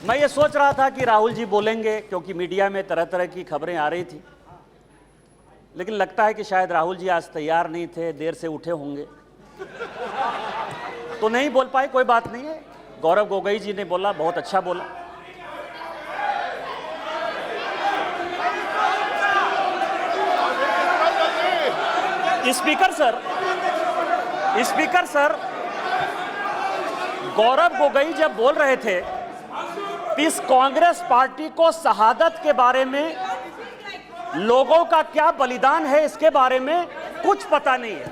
मैं ये सोच रहा था कि राहुल जी बोलेंगे, क्योंकि मीडिया में तरह तरह की खबरें आ रही थी, लेकिन लगता है कि शायद राहुल जी आज तैयार नहीं थे, देर से उठे होंगे तो नहीं बोल पाए। कोई बात नहीं है, गौरव गोगोई जी ने बोला, बहुत अच्छा बोला। स्पीकर सर, गौरव गोगोई जब बोल रहे थे इस कांग्रेस पार्टी को शहादत के बारे में, लोगों का क्या बलिदान है इसके बारे में कुछ पता नहीं है।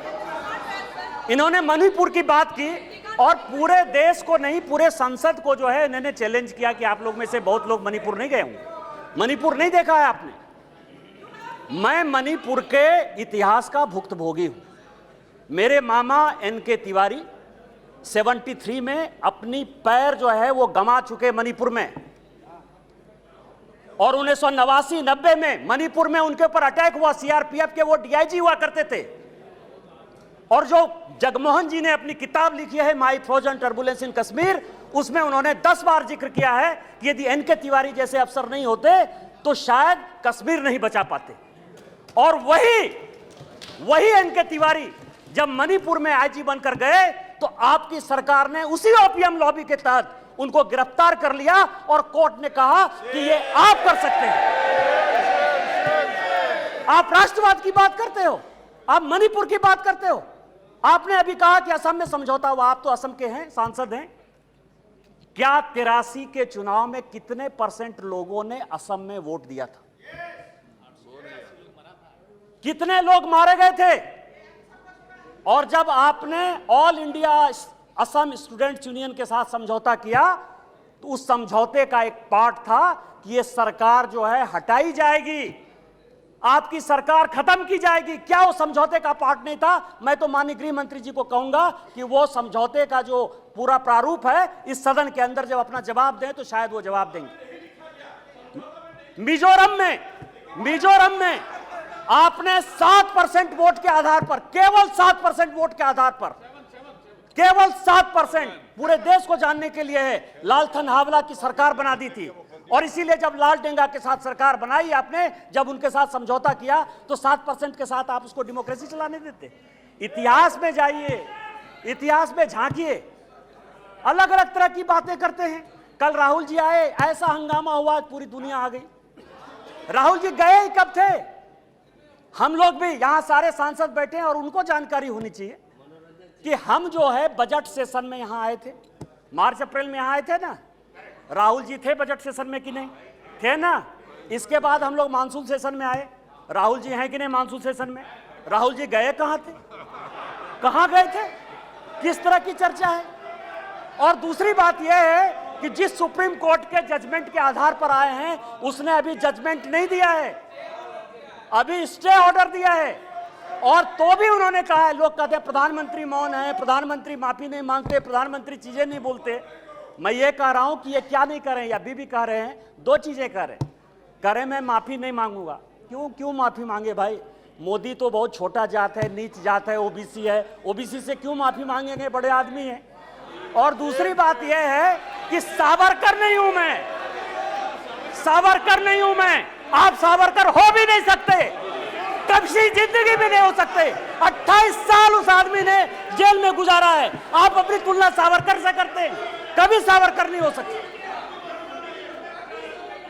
इन्होंने मणिपुर की बात की और पूरे देश को नहीं, पूरे संसद को जो है इन्होंने चैलेंज किया कि आप लोग में से बहुत लोग मणिपुर नहीं गए होंगे, मणिपुर नहीं देखा है आपने। मैं मणिपुर के इतिहास का भुक्तभोगी हूं। मेरे मामा एनके तिवारी 73 में अपनी पैर जो है वो गंवा चुके मणिपुर में, और 1989-90 में मणिपुर में उनके ऊपर अटैक हुआ। सीआरपीएफ के वो डीआईजी हुआ करते थे। और जो जगमोहन जी ने अपनी किताब लिखी है माई फ्रोजन टर्बुलेंस इन कश्मीर, उसमें उन्होंने 10 बार जिक्र किया है कि यदि एनके तिवारी जैसे अफसर नहीं होते तो शायद कश्मीर नहीं बचा पाते। और वही एनके तिवारी जब मणिपुर में आईजी बनकर गए तो आपकी सरकार ने उसी ओपीएम लॉबी के तहत उनको गिरफ्तार कर लिया और कोर्ट ने कहा कि ये आप कर सकते हैं। आप राष्ट्रवाद की बात करते हो, आप मणिपुर की बात करते हो। आपने अभी कहा कि असम में समझौता हुआ, आप तो असम के हैं, सांसद हैं। क्या 83 के चुनाव में कितने % लोगों ने असम में वोट दिया था? कितने लोग मारे गए थे? और जब आपने all India Assam students union के साथ समझौता किया तो उस समझौते का एक पार्ट था कि ये सरकार जो है हटाई जाएगी, आपकी सरकार खत्म की जाएगी। क्या वो समझौते का पार्ट नहीं था? मैं तो माननीय गृह मंत्री जी को कहूंगा कि वो समझौते का जो पूरा प्रारूप है इस सदन के अंदर जब अपना जवाब दें तो शायद वो जवाब देंगे। मिजोरम में आपने 7% वोट के आधार पर, केवल 7% वोट के आधार पर, केवल 7%, पूरे देश को जानने के लिए है, लालथन हावला की सरकार बना दी थी। और इसीलिए जब लाल डेंगा के साथ सरकार बनाई आपने, जब उनके साथ समझौता किया तो 7% के साथ आप उसको डेमोक्रेसी चलाने देते। इतिहास में जाइए, इतिहास में झांकिए, अलग अलग तरह की बातें करते हैं। कल राहुल जी आए, ऐसा हंगामा हुआ, पूरी दुनिया आ गई। राहुल जी गए ही कब थे? हम लोग भी यहां सारे सांसद बैठे हैं और उनको जानकारी होनी चाहिए कि हम जो है बजट सेशन में यहां आए थे, मार्च अप्रैल में यहां आए थे ना। राहुल जी थे बजट सेशन में कि नहीं थे ना? इसके बाद हम लोग मानसून सेशन में आए, राहुल जी हैं कि नहीं मानसून सेशन में? राहुल जी गए कहां थे? कहां गए थे? किस तरह की चर्चा है? और दूसरी बात यह है कि जिस सुप्रीम कोर्ट के जजमेंट के आधार पर आए हैं उसने अभी जजमेंट नहीं दिया है, अभी स्टे ऑर्डर दिया है। और तो भी उन्होंने कहा है, लोग कहते हैं प्रधानमंत्री मौन है, प्रधानमंत्री माफी नहीं मांगते, प्रधानमंत्री चीजें नहीं बोलते। मैं ये कह रहा हूं कि ये क्या नहीं कर रहे हैं, अभी भी कह रहे हैं, 2 चीजें कह रहे हैं। मैं माफी नहीं मांगूंगा। क्यों माफी मांगे भाई? मोदी तो बहुत छोटा जात है, नीच जात है, ओबीसी है, ओबीसी से क्यों माफी मांगेंगे? बड़े आदमी है। और दूसरी बात यह है कि सावरकर नहीं हूं मैं, सावरकर नहीं हूं मैं। आप सावरकर हो भी नहीं सकते, कभी जिंदगी भी नहीं हो सकते। 28 साल उस आदमी ने जेल में गुजारा है, आप अपनी तुलना सावरकर से करते हैं, कभी सावरकर नहीं हो सकते।